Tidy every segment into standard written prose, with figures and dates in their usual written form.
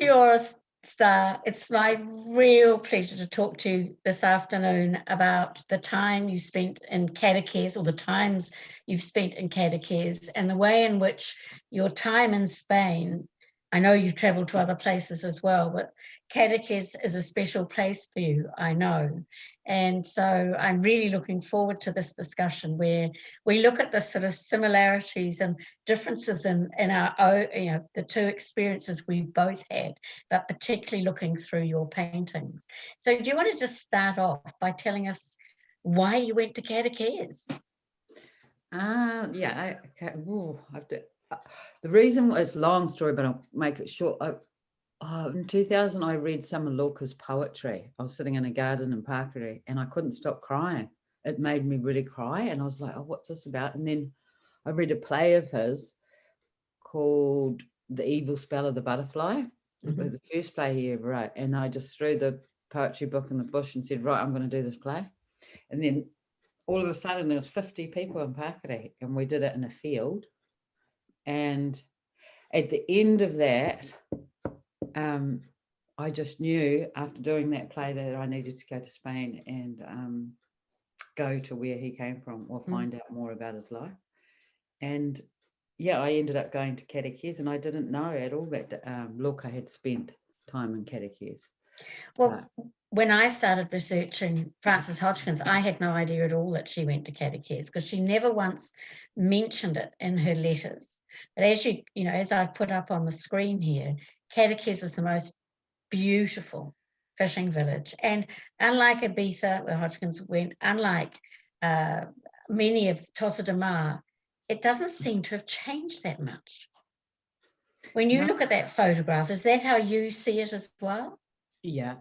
Kia ora, Star. It's my real pleasure to talk to you this afternoon about the time you spent in cateches, or the times you've spent in cateches, and the way in which your time in Spain, I know you've travelled to other places as well, but cateches is a special place for you, I know. And so I'm really looking forward to this discussion where we look at the sort of similarities and differences in our own, the two experiences we've both had, but particularly looking through your paintings. So do you want to just start off by telling us why you went to cateches? Yeah, okay. Ooh, I have to, the reason was a long story, but I'll make it short. In 2000, I read some of Lorca's poetry. I was sitting in a garden in Pakiri and I couldn't stop crying. It made me really cry. And I was like, oh, what's this about? And then I read a play of his called The Evil Spell of the Butterfly, the first play he ever wrote. And I just threw the poetry book in the bush and said, right, I'm going to do this play. And then all of a sudden there was 50 people in Pakiri and we did it in a field. And at the end of that, I just knew after doing that play that I needed to go to Spain and go to where he came from or find out more about his life. And yeah, I ended up going to cateches, and I didn't know at all that Lorca had spent time in cateches. Well, when I started researching Frances Hodgkins, I had no idea at all that she went to cateches because she never once mentioned it in her letters. But as as I've put up on the screen here, cateches is the most beautiful fishing village. And unlike Ibiza, where Hodgkins went, unlike many of Tossa de Mar, it doesn't seem to have changed that much. When you look at that photograph, is that how you see it as well? Yeah,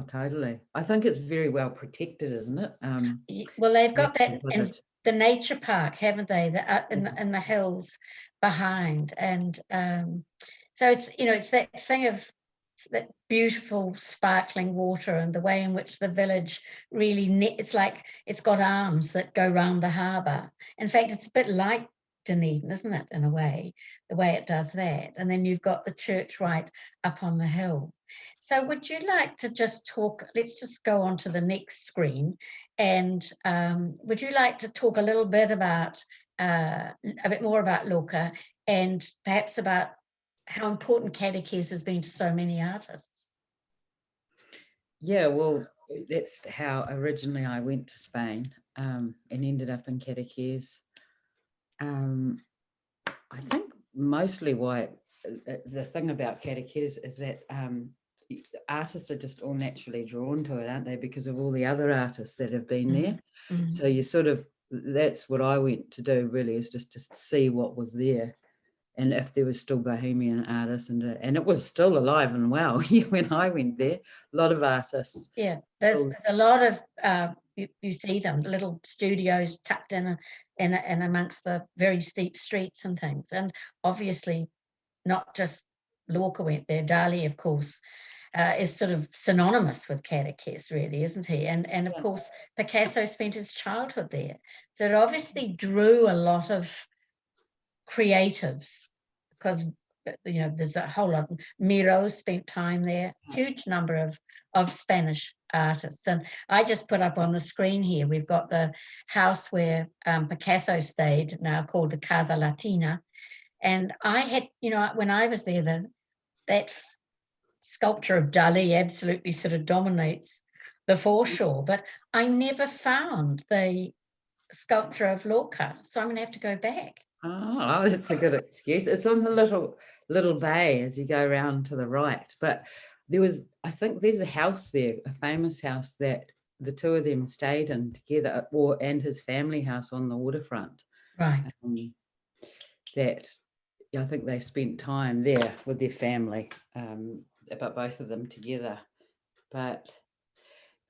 totally. I think it's very well protected, isn't it? Well, they've got that in the nature park, haven't they? In the hills behind, and so it's that thing of that beautiful sparkling water and the way in which the village really it's like it's got arms that go round the harbour. In fact, it's a bit like Dunedin, isn't it, in a way, the way it does that. And then you've got the church right up on the hill. So would you like to just talk, let's just go on to the next screen, and would you like to talk a little bit about, a bit more about Lorca and perhaps about how important cateches has been to so many artists? Yeah, well, that's how originally I went to Spain and ended up in cateches. I think mostly why the thing about cateches is that artists are just all naturally drawn to it, aren't they? Because of all the other artists that have been there. So you that's what I went to do really, is just to see what was there. And if there was still Bohemian artists, and it was still alive and well when I went there, a lot of artists. Yeah, there's a lot of, you see them, the little studios tucked in amongst the very steep streets and things. And obviously not just Lorca went there, Dali, of course, is sort of synonymous with cateches, really, isn't he? And of course, Picasso spent his childhood there. So it obviously drew a lot of creatives because there's a whole lot. Miro spent time there, huge number of Spanish artists. And I just put up on the screen here, we've got the house where Picasso stayed, now called the Casa Latina. And I had, when I was there, that sculpture of Dali absolutely sort of dominates the foreshore, but I never found the sculpture of Lorca, so I'm going to have to go back. Oh, that's a good excuse. It's on the little bay as you go around to the right. But I think there's a house there, a famous house that the two of them stayed in together, and his family house on the waterfront. Right. That I think they spent time there with their family, but both of them together. But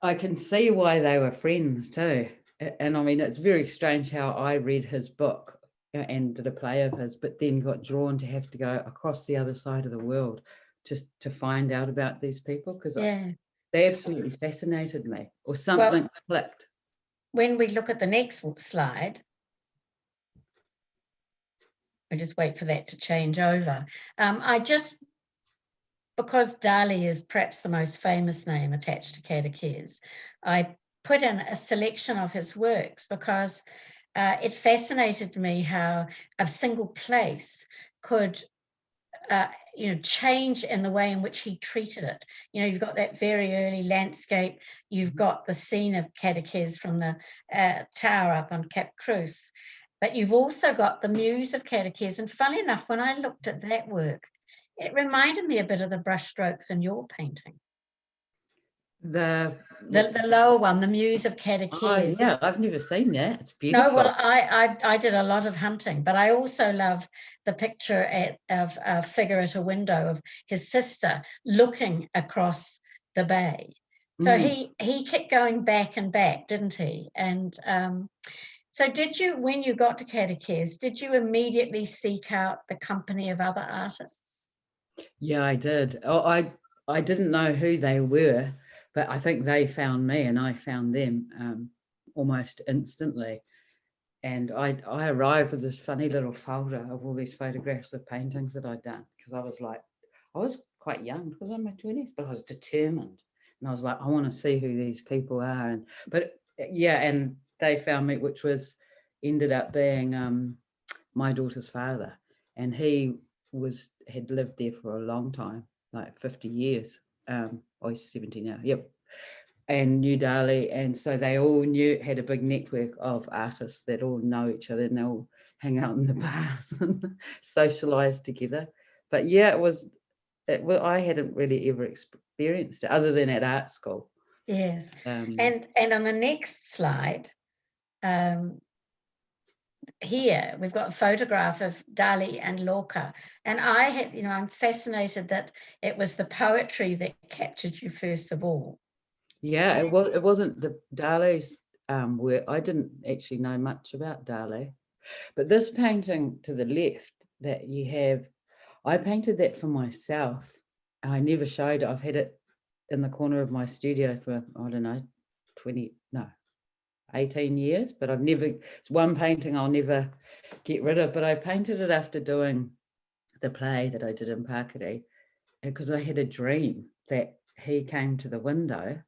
I can see why they were friends too. And I mean, it's very strange how I read his book and did a play of his, but then got drawn to have to go across the other side of the world just to find out about these people, because they absolutely fascinated me, or something clicked. When we look at the next slide, I just wait for that to change over. I just because Dali is perhaps the most famous name attached to cateches, I put in a selection of his works because it fascinated me how a single place could change in the way in which he treated it. You've got that very early landscape, you've got the scene of cateches from the tower up on Cap Cruz, but you've also got the muse of cateches. And funnily enough, when I looked at that work, it reminded me a bit of the brushstrokes in your painting. The lower one, the muse of cateches. Oh, yeah, I've never seen that. It's beautiful. No, well, I did a lot of hunting, but I also love the picture of a figure at a window of his sister looking across the bay. So he kept going back and back, didn't he? And so did you, when you got to cateches, did you immediately seek out the company of other artists? Yeah, I did. I didn't know who they were, but I think they found me and I found them almost instantly. And I arrived with this funny little folder of all these photographs of paintings that I'd done, because I was quite young, because I'm in my 20s, but I was determined. And I was like, I want to see who these people are. But and they found me, which ended up being my daughter's father. And he had lived there for a long time, like 50 years. He's 70 now. Yep. And knew Dali, and so they all had a big network of artists that all know each other, and they all hang out in the bars and socialize together. But yeah, I hadn't really ever experienced it other than at art school. Yes. And on the next slide, here we've got a photograph of Dali and Lorca, and I'm fascinated that it was the poetry that captured you first of all. Yeah, it wasn't the Dali's work. I didn't actually know much about Dali, but this painting to the left that you have, I painted that for myself. I never showed it. I've had it in the corner of my studio for, I don't know, 18 years, but it's one painting I'll never get rid of. But I painted it after doing the play that I did in Pakiri, because I had a dream that he came to the window.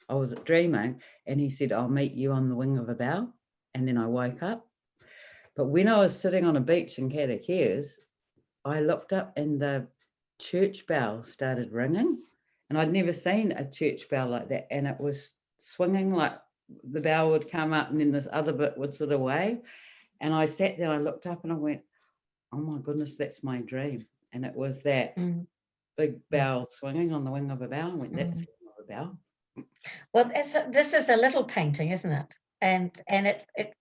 I was dreaming, and he said, I'll meet you on the wing of a bell. And then I woke up. But when I was sitting on a beach in cateches, I looked up and the church bell started ringing. And I'd never seen a church bell like that. And it was swinging, like the bell would come up and then this other bit would sort of wave. And I sat there, I looked up and I went, oh my goodness, that's my dream. And it was that big bell swinging on the wing of a bell. I went, that's the wing of a bell. Well, this is a little painting, isn't it? And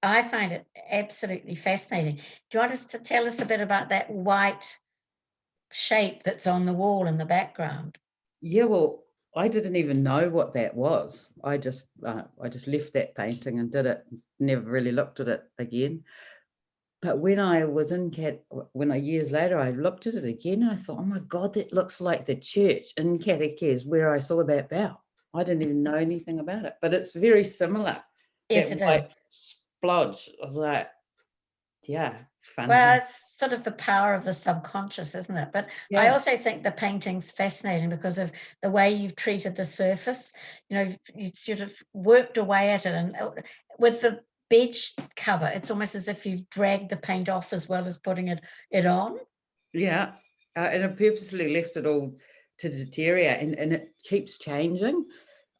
I find it absolutely fascinating. Do you want us to tell us a bit about that white shape that's on the wall in the background? Yeah, well, I didn't even know what that was. I just left that painting and did it. Never really looked at it again. But when I was in years later, I looked at it again and I thought, oh my God, that looks like the church in cateches where I saw that bell. I didn't even know anything about it, but it's very similar. Yes, it is. Splodge. I was like, yeah, it's fun. Well, it's sort of the power of the subconscious, isn't it? But yeah. I also think the painting's fascinating because of the way you've treated the surface. You sort of worked away at it, and with the beach cover, it's almost as if you've dragged the paint off as well as putting it on. Yeah, and I purposely left it all to deteriorate, and it keeps changing.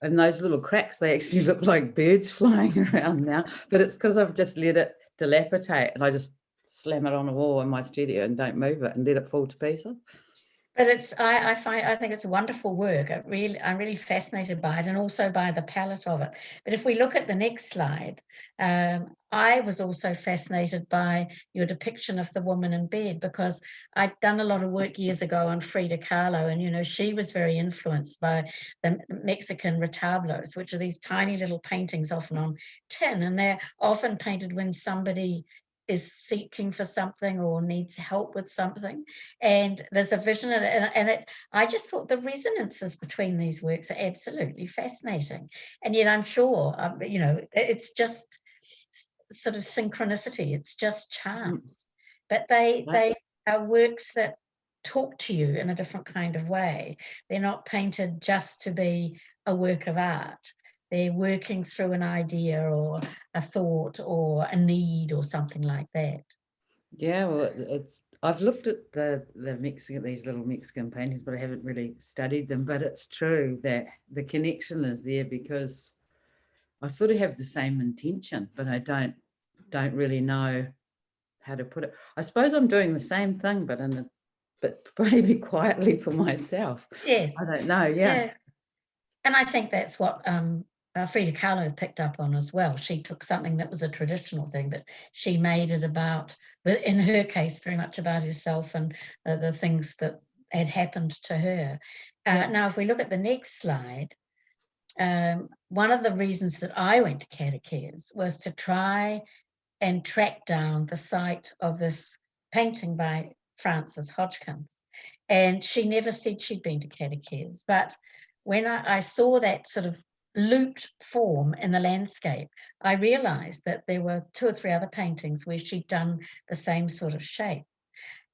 And those little cracks, they actually look like birds flying around now. But it's because I've just let it dilapidate, and I just slam it on a wall in my studio and don't move it and let it fall to pieces. But I think it's wonderful work. I'm really fascinated by it, and also by the palette of it. But if we look at the next slide, I was also fascinated by your depiction of the woman in bed, because I'd done a lot of work years ago on Frida Kahlo, and she was very influenced by the Mexican retablos, which are these tiny little paintings, often on tin, and they're often painted when somebody is seeking for something or needs help with something, and there's a vision in it, and I just thought the resonances between these works are absolutely fascinating. And yet I'm sure it's just sort of synchronicity, it's just chance, but they are works that talk to you in a different kind of way. They're not painted just to be a work of art. They're working through an idea or a thought or a need or something like that. Yeah, well, I've looked at the Mexican, these little Mexican paintings, but I haven't really studied them. But it's true that the connection is there, because I sort of have the same intention, but I don't really know how to put it. I suppose I'm doing the same thing, but maybe quietly for myself. Yes. I don't know. Yeah. And I think that's what Frida Kahlo picked up on as well. She took something that was a traditional thing, but she made it about, but in her case, very much about herself and the things that had happened to her. Now, if we look at the next slide, one of the reasons that I went to catechesis was to try and track down the site of this painting by Frances Hodgkins. And she never said she'd been to catechesis, but when I saw that sort of looped form in the landscape, I realized that there were 2 or 3 other paintings where she'd done the same sort of shape.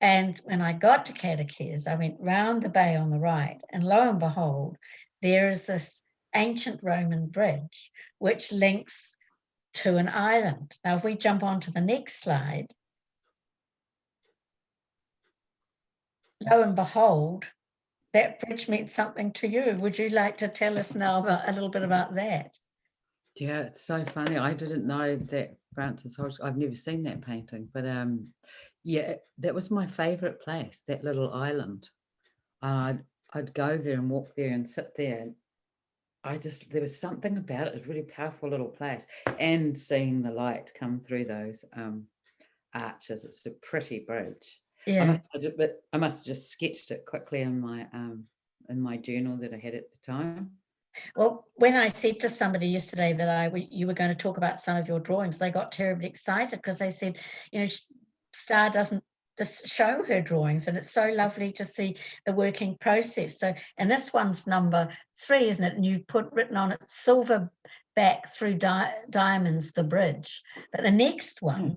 And when I got to catechesis, I went round the bay on the right, and lo and behold, there is this ancient Roman bridge which links to an island. Now, if we jump on to the next slide, lo and behold, that bridge meant something to you. Would you like to tell us now a little bit about that? Yeah, it's so funny. I didn't know that Frances Hodgkins. I've never seen that painting, but yeah, that was my favorite place, that little island. And I'd go there and walk there and sit there, and there was something about it. It was a really powerful little place, and seeing the light come through those arches. It's a pretty bridge. Yeah. I must have just sketched it quickly in my journal that I had at the time. Well, when I said to somebody yesterday that you were going to talk about some of your drawings, they got terribly excited because they said, Star doesn't just show her drawings, and it's so lovely to see the working process. So, and this one's number 3, isn't it? And you written on it, silver back through diamonds, the bridge. But the next one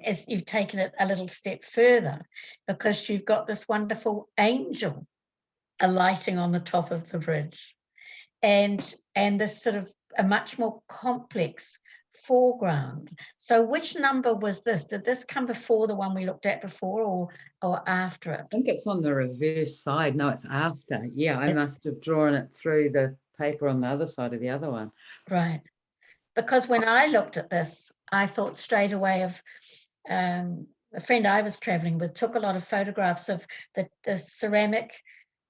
is you've taken it a little step further, because you've got this wonderful angel alighting on the top of the bridge. And this sort of a much more complex foreground. So which number was this? Did this come before the one we looked at before, or after it? I think it's on the reverse side. No, it's after. Yeah, I must have drawn it through the paper on the other side of the other one. Right. Because when I looked at this, I thought straight away of a friend I was traveling with took a lot of photographs of the ceramic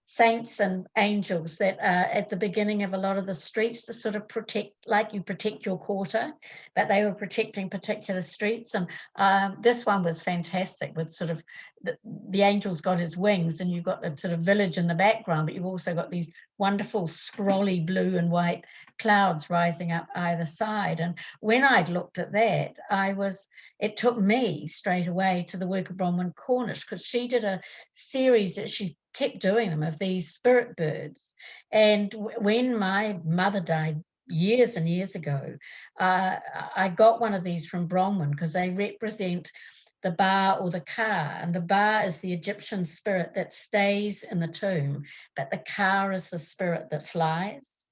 saints and angels that are at the beginning of a lot of the streets to sort of protect, like you protect your quarter, but they were protecting particular streets. And this one was fantastic, with sort of the angel's got his wings, and you've got the sort of village in the background, but you've also got these wonderful scrolly blue and white clouds rising up either side. And when I'd looked at that, it took me straight away to the work of Bronwyn Cornish, because she did a series that she kept doing them of these spirit birds. And when my mother died years and years ago, I got one of these from Bronwyn, because they represent the ba or the ka, and the ba is the Egyptian spirit that stays in the tomb, but the ka is the spirit that flies.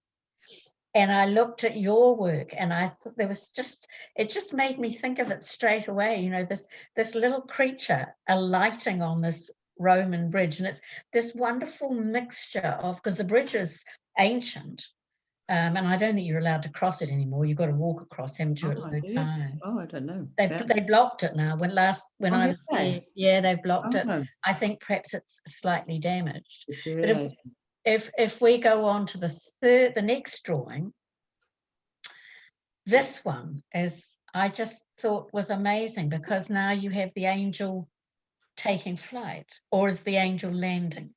And I looked at your work, and I thought it just made me think of it straight away. This little creature alighting on this Roman bridge, and it's this wonderful mixture of, because the bridge is ancient, and I don't think you're allowed to cross it anymore. You've got to walk across, haven't you, at low tide? Oh, I don't know. They blocked it now. When I was there, yeah, they've blocked it. I think perhaps it's slightly damaged. But if we go on to the next drawing, this one I just thought was amazing, because now you have the angel taking flight, or is the angel landing?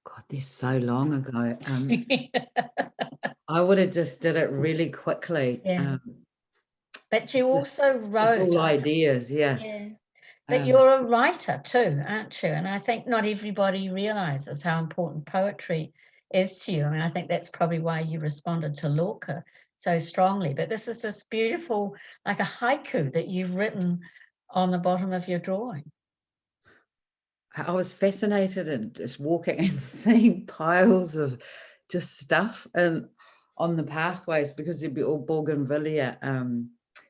God, this so long ago. I would have just did it really quickly. Yeah. But you also wrote. It's all ideas, yeah. Yeah. But you're a writer too, aren't you? And I think not everybody realizes how important poetry is to you. I mean, I think that's probably why you responded to Lorca so strongly. But this is this beautiful, like a haiku that you've written on the bottom of your drawing. I was fascinated and just walking and seeing piles of just stuff and on the pathways, because there'd be all bougainvillea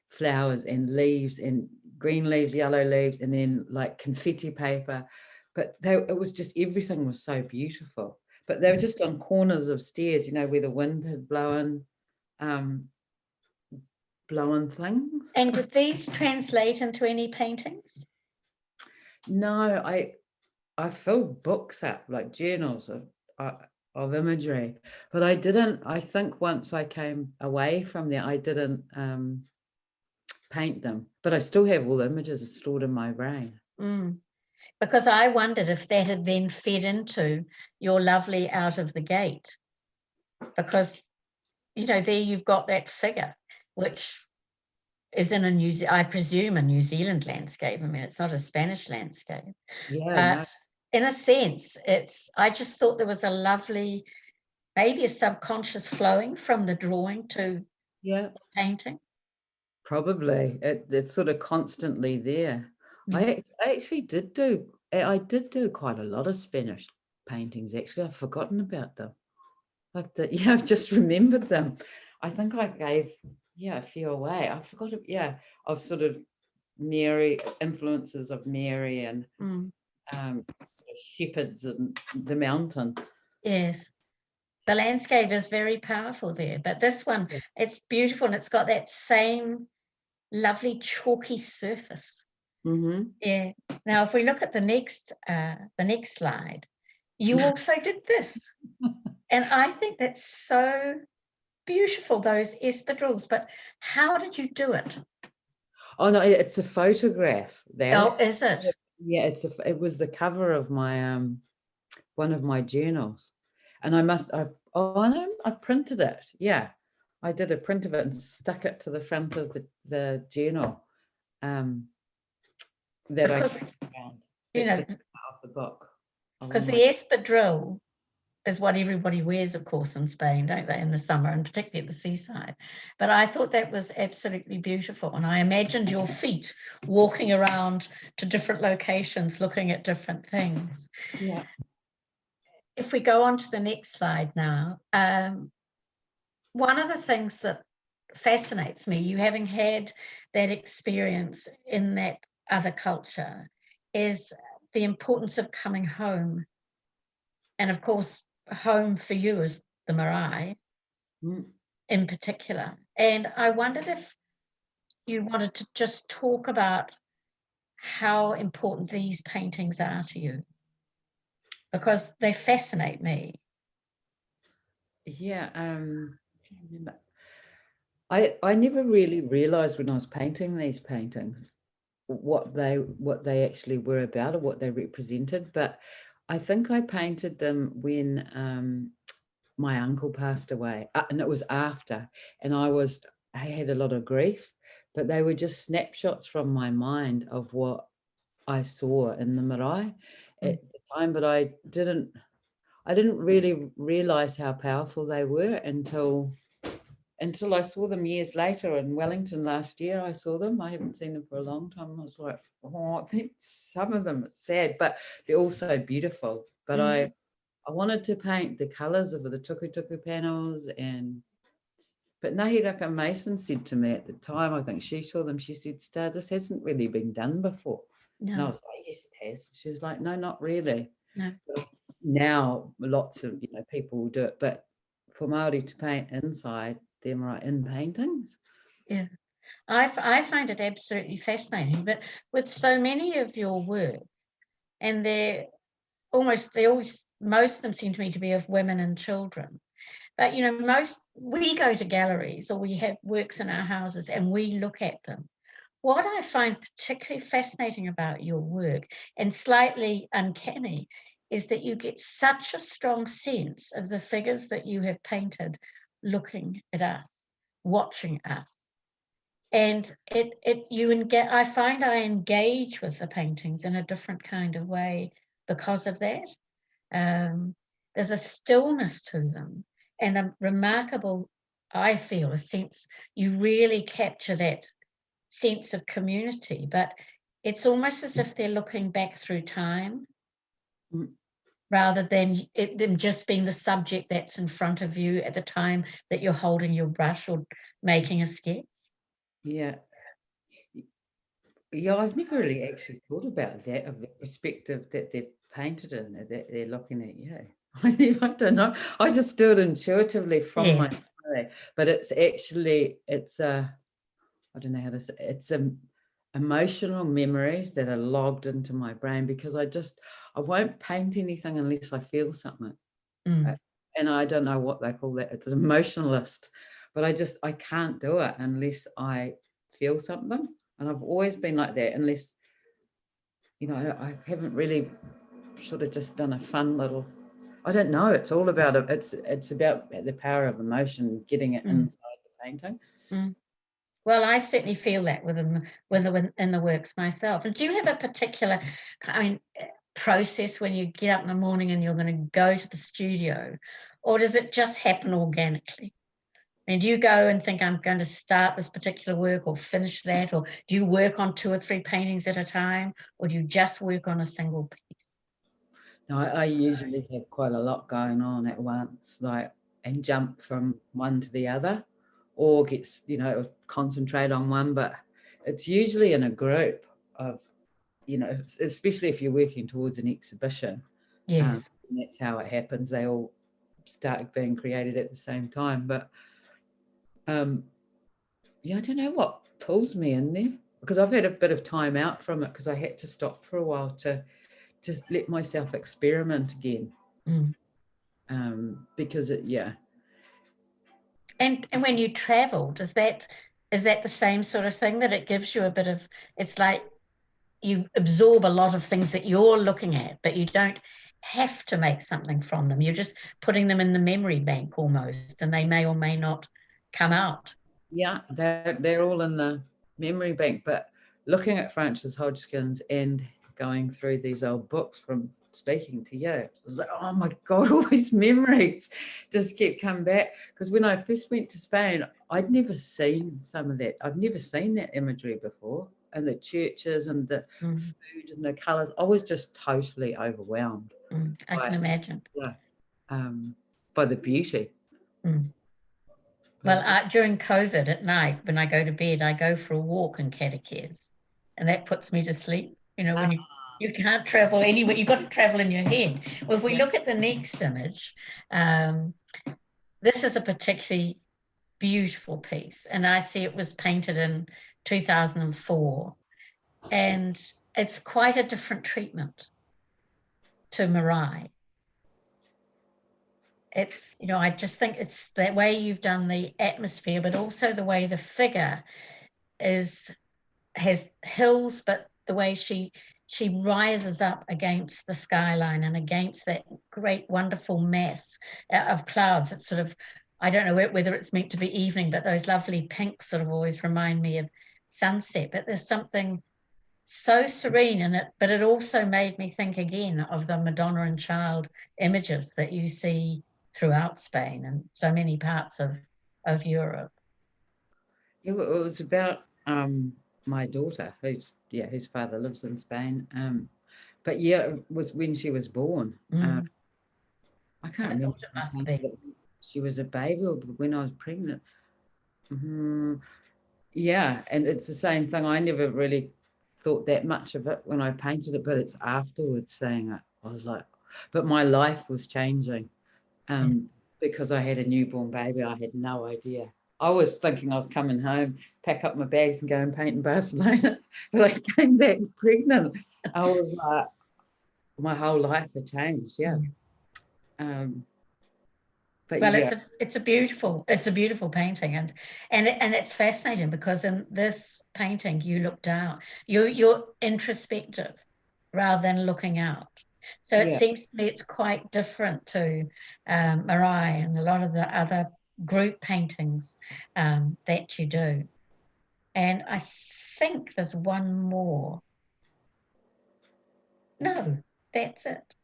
flowers and leaves and green leaves, yellow leaves, and then like confetti paper. But it was just, everything was so beautiful. But they were just on corners of stairs, you know, where the wind had blown things. And did these translate into any paintings? No, I filled books up, like journals of imagery, but I didn't. I think once I came away from there, I didn't paint them, but I still have all the images stored in my brain. Because I wondered if that had then fed into your lovely Out of the Gate, because, you know, there you've got that figure, which is in I presume a New Zealand landscape. I mean, it's not a Spanish landscape. Yeah, but in a sense, I just thought there was a lovely, maybe a subconscious flowing from the drawing to the painting. Probably it's sort of constantly there. I actually did do quite a lot of Spanish paintings. Actually, I've forgotten about them. Like that, yeah, I've just remembered them. I think I gave a few away. I forgot it. Yeah, of sort of Mary influences of Mary and shepherds and the mountain. Yes, the landscape is very powerful there, but this one, it's beautiful, and it's got that same lovely chalky surface. Yeah. Now, if we look at the next slide, you also did this, and I think that's so beautiful, those espadrilles. But how did you do it? Oh no, it's a photograph. Oh, is it? Yeah, it was the cover of my one of my journals, and I printed it. Yeah, I did a print of it and stuck it to the front of the journal. Because, you know, of the book. Because the espadrille is what everybody wears, of course, in Spain, don't they, in the summer, and particularly at the seaside. But I thought that was absolutely beautiful, and I imagined your feet walking around to different locations, looking at different things. Yeah. If we go on to the next slide now, one of the things that fascinates me, you having had that experience in that other culture, is the importance of coming home. And of course, home for you is the marae in particular. And I wondered if you wanted to just talk about how important these paintings are to you, because they fascinate me. Yeah, I never really realized when I was painting these paintings what they actually were about or what they represented, but I think I painted them when my uncle passed away, and it was after, and I had a lot of grief, but they were just snapshots from my mind of what I saw in the marae at the time, but I didn't really realize how powerful they were until I saw them years later in Wellington last year. I saw them. I haven't seen them for a long time. I was like, oh, I think some of them are sad, but they're also beautiful. But I wanted to paint the colors of the tuku panels, but Ngahiraka Mason said to me at the time, I think she saw them, she said, Star, this hasn't really been done before. No. And I was like, yes, it has. She was like, no, not really. No. Now lots of people will do it, but for Māori to paint inside them right in paintings. Yeah, I find it absolutely fascinating. But with so many of your work, and most of them seem to me to be of women and children. But we go to galleries or we have works in our houses and we look at them. What I find particularly fascinating about your work, and slightly uncanny, is that you get such a strong sense of the figures that you have painted looking at us, watching us. And I find I engage with the paintings in a different kind of way because of that. There's a stillness to them and a remarkable, I feel, a sense, you really capture that sense of community, but it's almost as if they're looking back through time rather than them just being the subject that's in front of you at the time that you're holding your brush or making a sketch? Yeah. Yeah, I've never really actually thought about that, of the perspective that they've painted in, that they're looking at you. I don't know. I just do it intuitively from my Yes. story, but it's actually, I don't know how to say, it's emotional memories that are logged into my brain, because I won't paint anything unless I feel something. And I don't know what they call that. It's an emotionalist, but I can't do it unless I feel something. And I've always been like that, unless, I haven't really sort of just done a fun little, I don't know. It's all about it. It's about the power of emotion, getting it inside the painting. Well, I certainly feel that within the works myself. And do you have a particular, process when you get up in the morning and you're going to go to the studio, or does it just happen organically? Do you go and think, I'm going to start this particular work or finish that, or do you work on 2 or 3 paintings at a time, or do you just work on a single piece? No, I usually have quite a lot going on at once, and jump from one to the other, or concentrate on one. But it's usually in a group of, especially if you're working towards an exhibition. Yes. And that's how it happens. They all start being created at the same time. But yeah, I don't know what pulls me in there, because I've had a bit of time out from it, because I had to stop for a while to just let myself experiment again. Because And when you travel, is that the same sort of thing, that it gives you a bit of, it's like you absorb a lot of things that you're looking at, but you don't have to make something from them. You're just putting them in the memory bank almost, and they may or may not come out. Yeah, they're all in the memory bank. But looking at Frances Hodgkins and going through these old books from speaking to you, it was like, oh my God, all these memories just kept coming back. Because when I first went to Spain, I'd never seen some of that. I've never seen that imagery before, and the churches and the food and the colours. I was just totally overwhelmed. I can imagine. Yeah, by the beauty. Well, during COVID at night, when I go to bed, I go for a walk in Catecheres, and that puts me to sleep. When you can't travel anywhere, you've got to travel in your head. Well, if we look at the next image, this is a particularly beautiful piece, and I see it was painted in 2004, and it's quite a different treatment to Mari. It's, I just think it's the way you've done the atmosphere, but also the way the figure has hills, but the way she rises up against the skyline and against that great, wonderful mass of clouds. It's sort of, I don't know whether it's meant to be evening, but those lovely pinks sort of always remind me of sunset. But there's something so serene in it, but it also made me think again of the Madonna and Child images that you see throughout Spain and so many parts of Europe. It was about my daughter, whose father lives in Spain. But it was when she was born. I can't remember. It must be. She was a baby, or when I was pregnant. Yeah, and it's the same thing. I never really thought that much of it when I painted it, but it's afterwards saying it. I was like, but my life was changing. Because I had a newborn baby. I had no idea. I was thinking I was coming home, pack up my bags and go and paint in Barcelona. But I came back pregnant. I was like, my whole life had changed. Yeah. But well, yeah. it's a beautiful painting, and it's fascinating because in this painting you look down. You're introspective rather than looking out. So it seems to me it's quite different to Mari and a lot of the other group paintings that you do. And I think there's one more. No, that's it.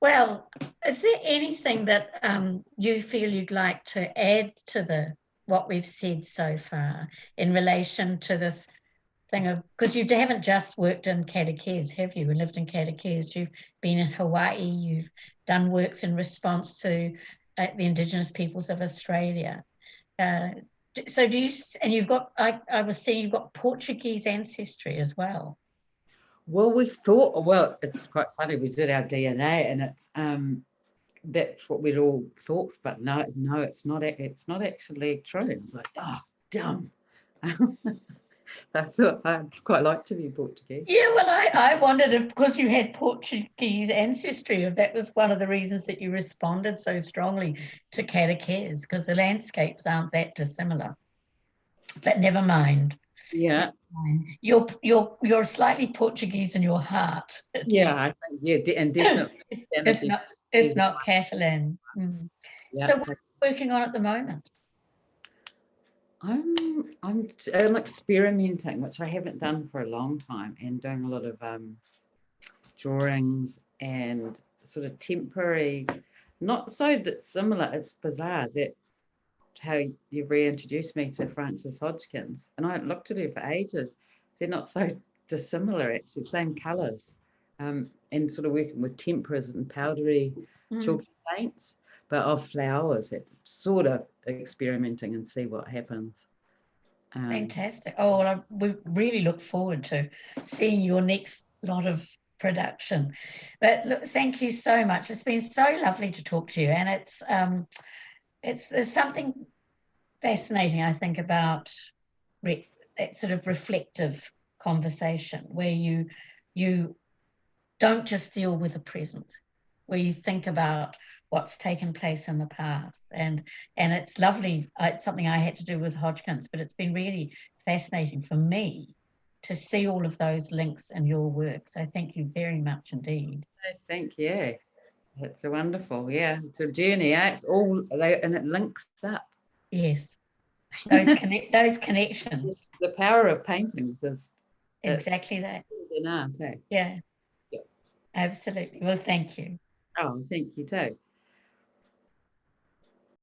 Well, is there anything that you feel you'd like to add to what we've said so far in relation to this thing of, because you haven't just worked in cateches, have you? And lived in cateches. You've been in Hawaii. You've done works in response to the Indigenous peoples of Australia. So do you? And you've got. I was seeing you've got Portuguese ancestry as well. Well, we thought. Well, it's quite funny. We did our DNA, and it's that's what we'd all thought, but no, it's not. It's not actually true. It's like, oh, dumb. I thought I'd quite like to be Portuguese. Yeah, well, I wondered if, because you had Portuguese ancestry, if that was one of the reasons that you responded so strongly to cateches, because the landscapes aren't that dissimilar. But never mind. Yeah. You're slightly Portuguese in your heart. Yeah, I think, and definitely. if not Catalan. Mm. Yeah. So what are you working on at the moment? I'm experimenting, which I haven't done for a long time, and doing a lot of drawings and sort of temporary, not so similar. It's bizarre that how you reintroduced me to Frances Hodgkins, and I looked at her for ages. They're not so dissimilar, actually, same colours, and sort of working with temperas and powdery chalky paints, but of flowers, sort of experimenting and see what happens. Fantastic. Oh, well, we really look forward to seeing your next lot of production. But look, thank you so much. It's been so lovely to talk to you, and there's something fascinating, I think, about that sort of reflective conversation where you don't just deal with the present, where you think about what's taken place in the past. And it's lovely. It's something I had to do with Hodgkins, but it's been really fascinating for me to see all of those links in your work. So thank you very much indeed. Thank you. It's a wonderful, yeah. It's a journey, It's all, and it links up. Yes. Those connections. The power of paintings is exactly that. In art, Yeah. Absolutely. Well, thank you. Oh, thank you too.